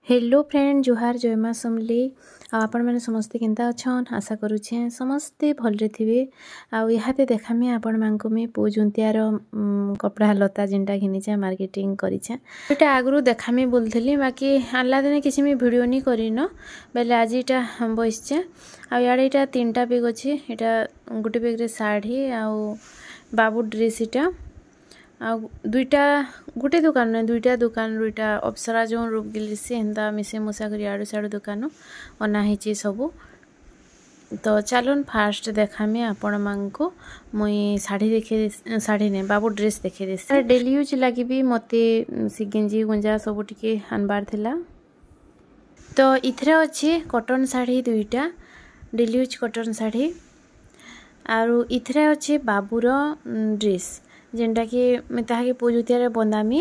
Hello friend जुहार जय माँ समली आपण मैंने समस्ते केंता अच्छन आशा करुछे समस्ते भलरे थिबे आते देखामी आपण मानको में पूजुंतियार कपड़ा लता जिनटा घिनीचे मार्केटिंग करिछे एटा आगरु देखामी बोलथली बाकी आनला दिने किछि मी वीडियो नी करिनो बेले आज इटा बसचे याडे इटा तीनटा बैग अछि एटा गुटे बैग रे साड़ी आ बाबू ड्रेस इटा आ दुईटा गुटे दुकान ने दुईटा अप्सरा जो रूप गिली से हेंदा मिसे मुसा करी आडू साडू दुकान अना हिची सबू तो चलन फास्ट देखामी आपण मानको मुई साड़ी ने बाबू ड्रेस देखे देसे डेली यूज लगी भी मते सी गेंजी गुंजा सब टिके अनबार थिला तो इथरे अछि कॉटन साड़ी दुईटा डेली यूज कॉटन साड़ी आरो इथरे अछि बाबूर ड्रेस जेनटा कि मैं ताके पूजुतिया बंदामी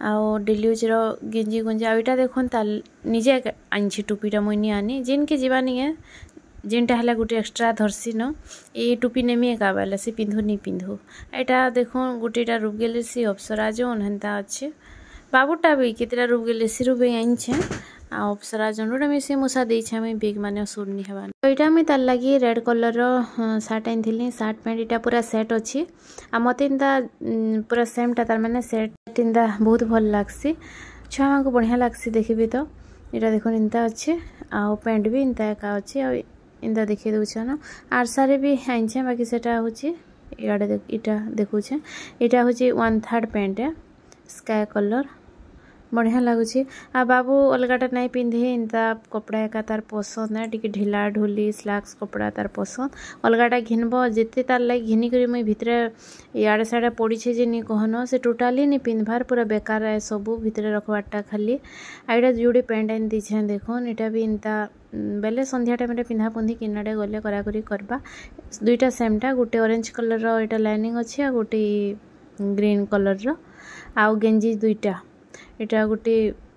आउ डेली यूज रो गेंजी गुंजा आइटा देखन ता निजे आनछि टोपीटा मुई नी आनी जिन के जीवानी है जिनटा हला गुटे एक्स्ट्रा धरसी न ए टोपी नेमी एका बाला से पिंधु नी पिंधु एटा देखो गुटेटा रूप गेले से अप्सरा जो हंता अच्छे बाबूटा भी केतेटा रूप गेले से रूप आनछे आ अप्सरा जनोटा में से मुसा देई छै मैं बेग माने सुरनी हेबा तो एटा मैं तार लागि रेड कलर रो शर्ट आनथिली शर्ट पैंट एटा पूरा सेट अछि आ मते इंदा पूरा सेम ता तार माने सेट इंदा बहुत भल लागसी छुआ को बढ़िया लागसी देखिबे तो एटा देखो इंता अच्छे आ पैंट भी इंता एका अछि आ इंदा देखि दउ छ न आरसारे भी आनछे बाकी सेटा होछि याडे एटा देखु छ एटा होछि 1/3 पैंट है स्काई कलर बढ़िया लगुच आ बाबू अलगाटा नहीं पिंधे इंता कपड़ा एका तार पसंद है टिके ढिला ढुली स्लाक्स कपड़ा तार पसंद अलगाटा घिनब जिते तार लगे घिनी करी मुई भितरे याडे साडे पड़ी छे जे नी कहनो से टोटाली नी पिंधबार पूरा बेकार है सबू भितरे रखबाटा खाली आइडा जोड़ी पैंट आन दी छे देखोन एटा भी इंता बेले संध्या टाइम रे पिंधा पुंधी किनाडे गले करा करी करबा दुईटा सेमटा गुटे ऑरेंज कलर रो एटा लाइनिंग अछि आ गुटे ग्रीन कलर रो आ गेंजी दुईटा एटा गुटे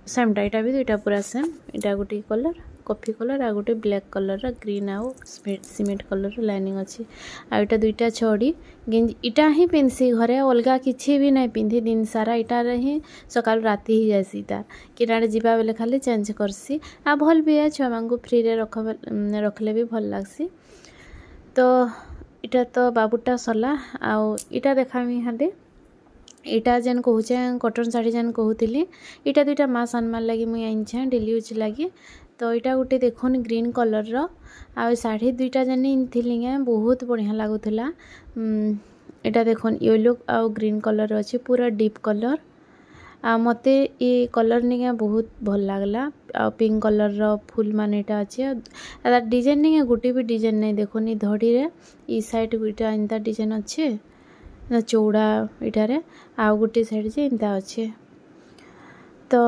सेमटा एटा भी दुईटा पूरा सेम एटा गुटे कलर कॉफी कलर आ गुटे ब्लैक कलर रा ग्रीन आ सीमेंट कलर लाइनिंग अछि आ एटा दुईटा छोड़ी गेंजी इटा ही पिनसी घरे अलगा किछि भी नहीं पिंधी दिन सारा इटा रही सकाल राती ही जासी ता किनारे जीवा बेले खाली चेंज करसी आ भल भी है छुआ मांगू फ्री रे रखले भी भल लागसी तो इटा तो बाबूटा सला आ इटा देखामी हादे इटा जेन कहूचे कॉटन साड़ी जेन कहूली इटा दुईटा माँ सानमार लगी मुई आनछे डेली यूज लगी तो इटा गुटे देखुन ग्रीन कलर रो आ साड़ी दुईटा जेन इनथिली बहुत बढ़िया लागुला इटा देखुन येलो आ ग्रीन कलर अच्छे पूरा डीप कलर आ मते ये कलर निके बहुत भल लागला आ पिंक कलर रो फूल मानेटा अच्छे आ डिजाइन निके गुटे भी डिजाइन नहीं देखुन ई धड़ी रे ई साइड गुटा इंता डिजाइन अच्छे चौड़ा इटारे आ गुटे साइड जे इंता अच्छे तो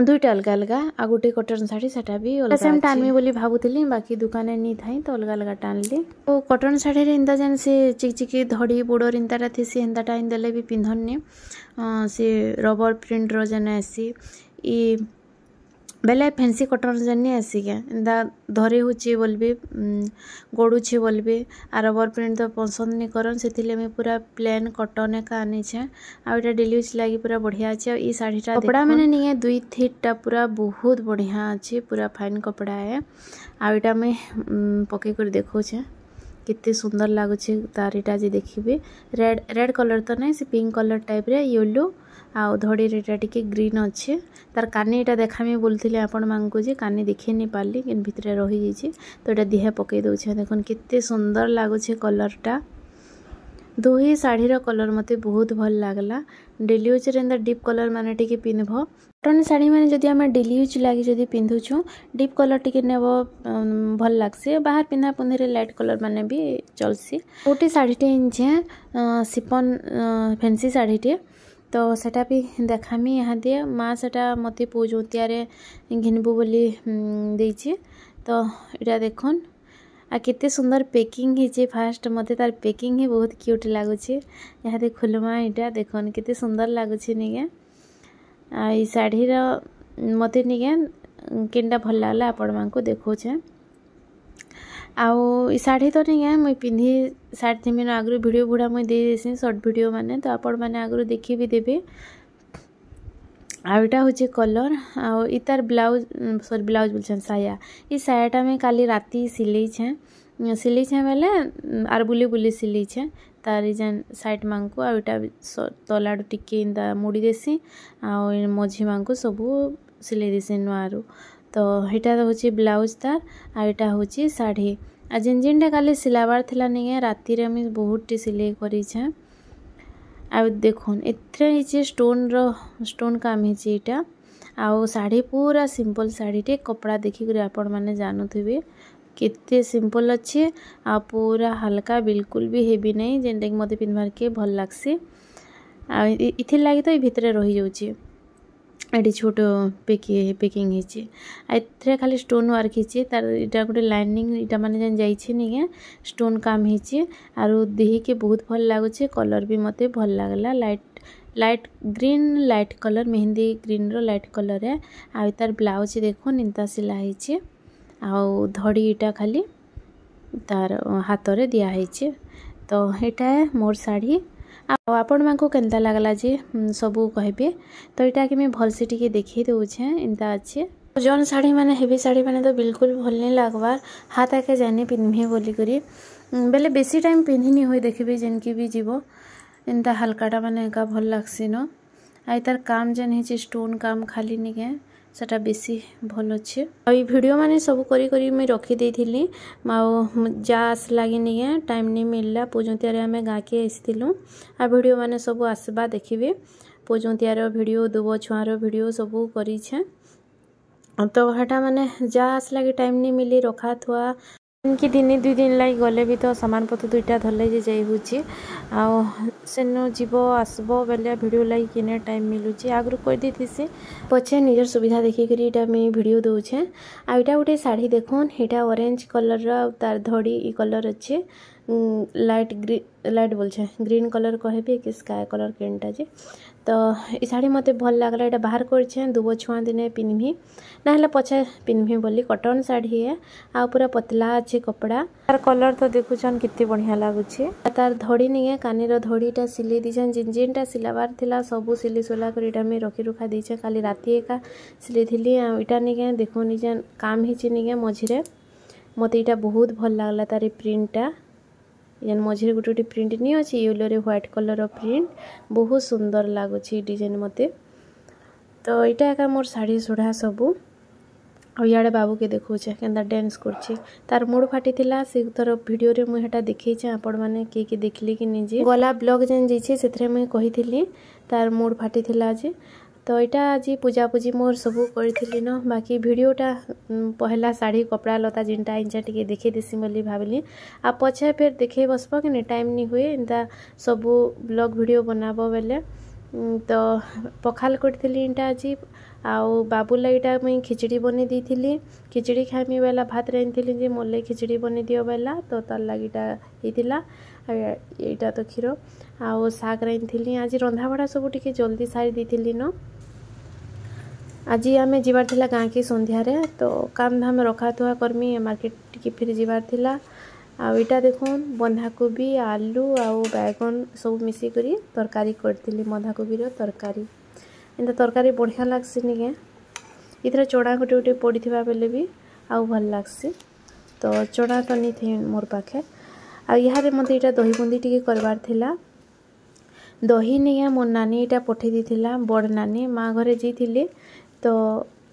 दुईटा अलग अलग आ गुटे कॉटन साड़ी सेटा भी अलग सेम टानमी बोली भाबुतली बाकी दुकाने नी थाई तो अलग अलग टानली तो कॉटन साड़ी रे इंता जन से चिकचिकी धड़ी बोर्डर इंताटा थीसी हेंता टाइन देले भी पिंधन से रबर प्रिंट रो जन आसी ई बेले फैंसी कॉटन जन्नी आसी के इंदा धरे होची बोलबे गोडुछे बोलबे आ रबर प्रिंट तो पसंद नहीं करन सेथिले में पूरा प्लेन कॉटन का आनी छे आ एटा डेली यूज लागी पूरा बढ़िया छे ई साड़ीटा कपड़ा माने निए दुई थीटा पूरा बहुत बढ़िया अछि पूरा फाइन कपड़ा है आ एटा में पके कर देखो छे कितने सुंदर लागु छे तारीटा जे देखिबे रेड कलर तो नहीं से पिंक कलर टाइप रे येलो आ धड़ी रेटा टिके ग्रीन अच्छे तार कानी एटा देखामी बोलथिले आपण मांगको जे कानी देखि नहीं पारली किन भितरे रही जाइए तो एटा दिहे पके दउ छे देखन कितने सुंदर लागु छे कलरटा दोही साड़ी रो कलर मते बहुत भल लागला डेली यूज रे डीप कलर माने टिके पिनभो कॉटन साड़ी माने जदी हम डेली यूज लागी जदी पिंधु छु डीप कलर टिके नेबो भल लागसे बाहर पिंधा पुंधे रे लाइट कलर माने भी चलसी ओटी साड़ी टे इनछे सिपन फैंसी साड़ी टे तो सेटा भी देखामी यहाँ दिए माँ सेटा मते पूजुतिया रे घिनबू बोली देइछे तो एटा देखन आ केते सुंदर पैकिंग हिचे फास्ट मते तार पैकिंग ही बहुत क्यूट लागुछे यहाँ दे खुलमा एटा देखन केते सुंदर लागुछे निगे आ ई साड़ी रो मते निगे केनटा भल लागला आपण मानको देखो छे आउ ई साड़ी तो नहीं है मुई पिंधी साड़ी थी मैंने आगु वीडियो बुढ़ा मुई दे देसी शॉर्ट वीडियो माने तो आपण माने आगु देखी भी देबे आईटा हूँ कलर आर ब्लाउज सॉरी ब्लाउज बोलछन साया ये सायाटा में काली राती सिले बेले आर बुली बुली सिले तार जेन साइड मांग को आईटा तलाडू टिके इंदा मुड़ी देसी आ मझी मांग को सबू सिले देसी नुआरू तो यहाँ हूँ ब्लाउज तार आईटा हूँ शाढ़ी आ जेन जेनटा काली सिलाबार थिला नहीं राति रे मुझे बहुत सिले करें आ देखुन एथे स्टोन काम है आउ शाढ़ी पूरा सिंपल शाढ़ीटे कपड़ा देखिक आपण मैंने जानूथे केते सिंपल अच्छे आ पूरा हल्का बिल्कुल भी हेवी नहीं जेनटा कि मत पिंधबार के भल लगसी इथिर लगी तो भितर रही जाऊँगी एटी छोट पैकिंग होती खाली स्टोन वर्क होती तार इटा गोटे लाइनिंग इटा माने जान जाइए नहीं स्टोन काम होती आरु देही के बहुत भल लगुच कलर भी मते भल लगला light green light colour mehndi green रो लाइट कलर है आ तार ब्लाउज देखो निंता सिलाई आउ धड़ी इटा खाली तार हाथ रे दिया है तो यहाँ मोर शाढ़ी आपण मां को केनता लागला जे सबू कहबे तो इटा कि मैं भल से टिके देखी दउछे इंता अच्छे जौन शाढ़ी माने हेवी शाढ़ी माने तो बिल्कुल भल नहीं लगवार हाथ आके जाने पिन्हे बोली करी बेले बेसी टाइम पिन्हिनी होई देखबे जेन की भी जीवो इंता हल्काटा माने एका भल लागसी न आई तार काम जेन है स्टोन काम खाली निके सेटा बेसी भल अच्छे आई वीडियो माने सब करी मैं रखी देथिली जा आस लगी नहीं टाइम नहीं मिलला पूजंतियार आम गाँ के आसलु आ वीडियो माने सब आसबा देखिए पूजंतियार वीडियो दुब छुआर वीडियो सब करें तो हटा माने जा आस लगी टाइम नहीं मिली रखा थुआ कि दिन 2 दिन लगी गले भी तो सामान पत्र 2टा धरले जे जाई होची सेनो जीव आसबो बेले वीडियो लगी किने टाइम मिलुची आगु कर देथिसी पछे निजर सुविधा देखिक मैं वीडियो दूचे आईटा गोटे शाढ़ी देखुन यहाँ ऑरेंज कलर तार धड़ी ई कलर अच्छे लाइट बोलछे ग्रीन कलर कहबे कि स्काई कलर केनटा जे तो ये शाढ़ी मते भल लगला ये बाहर करछे दुब छुआ दिने पिन्ही ना हला पछे पिन्ही बोली कॉटन शाढ़ी है आ पूरा पतला अच्छे कपड़ा तार कलर तो देखुछन कितनी बढ़िया लागुछे तार धड़ी नहीं है कानीर धड़ीटा सिले दीछन जिन जिनटा सिलाबार थिला सबू सिली सोला कर इटा में रखी रुखा दीछे खाली राति एका सिले थिली इटा नहीं देखो निजे काम हिची नहीं मझिरे मते इटा बहुत भल लागला तार प्रिंटटा जेन मझे गोटे गोटे प्रिंट नहीं अच्छी येलो रे व्हाइट कलर प्रिंट बहुत सुंदर लगुच डिजाइन मते तो यहाँ एका मोर शाढ़ी सुढ़ा सबू आड़े बाबू के देखुचे केंदा डांस करछि तार मूड फाटी थिला से थर वीडियो रे मुई हटा देखैछे आपण माने के देखली कि निजे गला ब्लॉग जेन जेछे सेथरे मुई कहिथिली तार मूड फाटी थिला जे तो यहाँ आज पूजा पूजी मोर सबू करी न बाकी वीडियोटा पहला शाढ़ी कपड़ा लता जिनटा इंचा टिके देखे देसी बोली भाविली आ पछे फिर देखे बसब कि टाइम नहीं हुए इनता सबू ब्लॉग वीडियो बनाबो बेले तो पखाल करी इंटा आज आउ बाबू लागिटा मुई खिचड़ी बनी दी खिचड़ी खाइमी बेला भात रांधी जे मोर लगे खिचड़ी बनी दियो बेला तो तार लागिटा होइतिला यहाँ तो क्षीर आउ शाग रांधी आज रंधा बड़ा सब टिके जल्दी सारी दी न आज आम जीवार थिला गाँ की संध्यारे तो काम धाम रखा थुआ करमी मार्केट की फिर जीवार थिला आईटा देखुन बंधाकोबी आलू आउ बैगन सब मिसिकरी तरकारी करती बंधाकोबीर तरकारी एंता तरकारी बढ़िया लगसी निके इधर चढ़ा गोटे गोटे पड़ी बेले भी आउ भल लगसी तो चढ़ा तो नहीं थे मोर पाखे आहारे मत यहाँ दही बुंदी टी करवार थिला दही नहीं मोर नानी यहाँ पठे दी बड़ नानी माँ घरे जी तो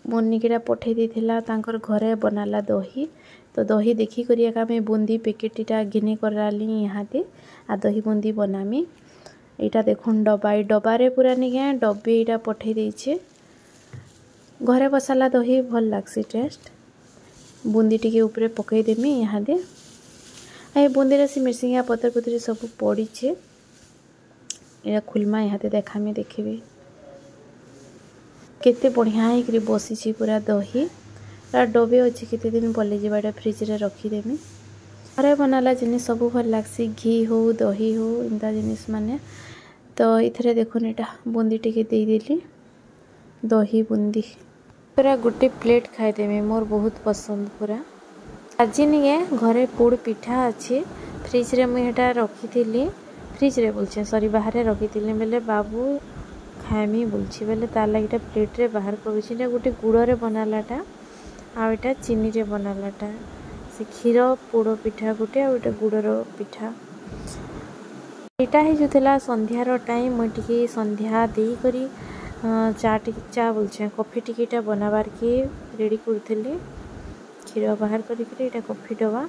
मोर निकेटा पठे दी तांकर घरे बनाला दही तो दही देखी करी मैं बूंदी पैकेटा घिनी कराली यहाँ आ दही बूंदी बनामी यहाँ देखुन डब्बा डब्बारे पूरा नहीं डब्बे यहाँ पठे देछे घरे बसाला दही भल लगसी टेस्ट बूंदी टी ऊपर पकईदेमी यहाँ दे ये बूंदी से मिर्सिंगा पतर पतर सब पड़ी यहाँ खुलमा यहाँ देखामी देखिए केते बढ़िया ही बसी पूरा दही डबे अच्छी केते दिन पलि जावा फ्रिज रे रखीदेमी घरे बनाला जिनिस सब भल लगसी घी हो दही हो इंता जिनिस माने तो इथरे देखुन यहाँ बूंदी टी देदेली दही बूंदी पूरा गोटे प्लेट खाईदेमी मोर बहुत पसंद पूरा आज नहीं घरे पोड़ पिठा अच्छी फ्रिज रे मुझे रखी फ्रिज रे बोलछे सॉरी बाहर रखी बेले बाबू खाएमी बोलछि बेले तार लागिटा प्लेट रे बाहर करूछि। गोटे गुड़ रे बनालाटा आ एटा चीनी रे बनालाटा से क्षीर पोड़ पिठा गोटे आ एटा गुड़र पिठा एटा ही जोला संध्यार टाइम मुई टिके संध्या देई करी चा बोलछे कॉफी टिकेटा बनाबार के रेडी करथली। क्षीर बाहर करी एटा कॉफी डबा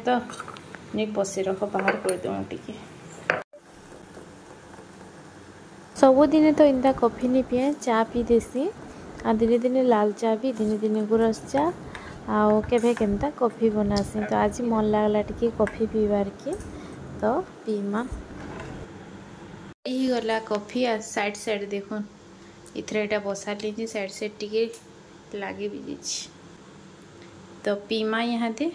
तो नहीं पशे रख बाहर कर दूँ टिके सबुदिन तो इंदा कॉफी नहीं पिए चा पी देसी आ दिने दिने लाल चा भी दिने दिने गुरस चा आओ केभे केमता कॉफी बनासी। तो आज मन लागला टिके कॉफी पीबार के तो पीमा यही गला कॉफी आ साइड साइड देखो इथरे एटा बसा लीजिए साइड साइड टिके लागे भी जाइए तो पीमा यहाँ दे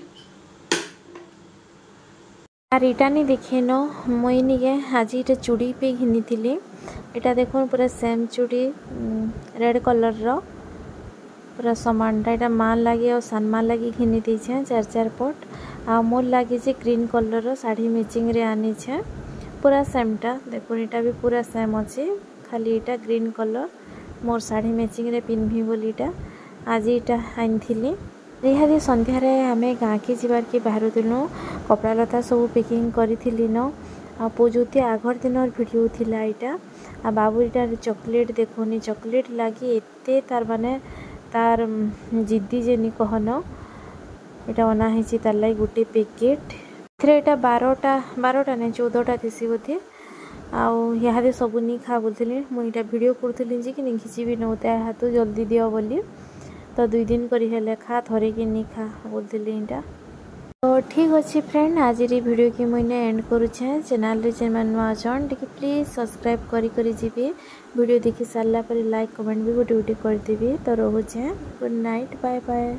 आर इटा नहीं देखे न मुई निके आज इटा चूड़ी पे घिनी थी इटा देखो पूरा सेम चूड़ी रेड कलर रो पूरा सामानटा इटा माँ लगे और सान माँ लगे घिनी देछे 4 पट आ मोर लगे जे ग्रीन कलर रो साड़ी मैचिंग रे आनी छे पूरा सेमटा देखो इटा भी पूरा सेम अच्छे खाली इटा ग्रीन कलर मोर साड़ी मैचिंग रे पिन्ही बोली इटा आज इटा आनी निहारी संध्यारे आम गाँ के जीवार के बाहरुलु कपड़ा लता सब पैकिंग करी न आ पूजुती आगर दिन वीडियो थिला इटा आ बाबू इटा चॉकलेट देखोनी चॉकलेट लगी एते तार माने तार जिद्दी जेनी कहन इटा बना है तार लगी गोटे पैकेट थे इटा 12टा नहीं 14टा थी बोधे आदि सब नहीं खा बोलती मुझे वीडियो करूँ कि नहीं खिची भी नौता हाथ जल्दी दियो बोली तो 2 दिन करी हेले खा थरे कि नहीं खा बोलती इटा तो ठीक अच्छे फ्रेंड आज वीडियो की मुझे एंड करुचे चैनल रे जेन नुआ अछन टिके प्लीज सब्सक्राइब करी जीवे वीडियो देखि सारा पर लाइक कमेंट भी गोटे गोटे करदेवी तो रोचे गुड नाइट बाय बाय।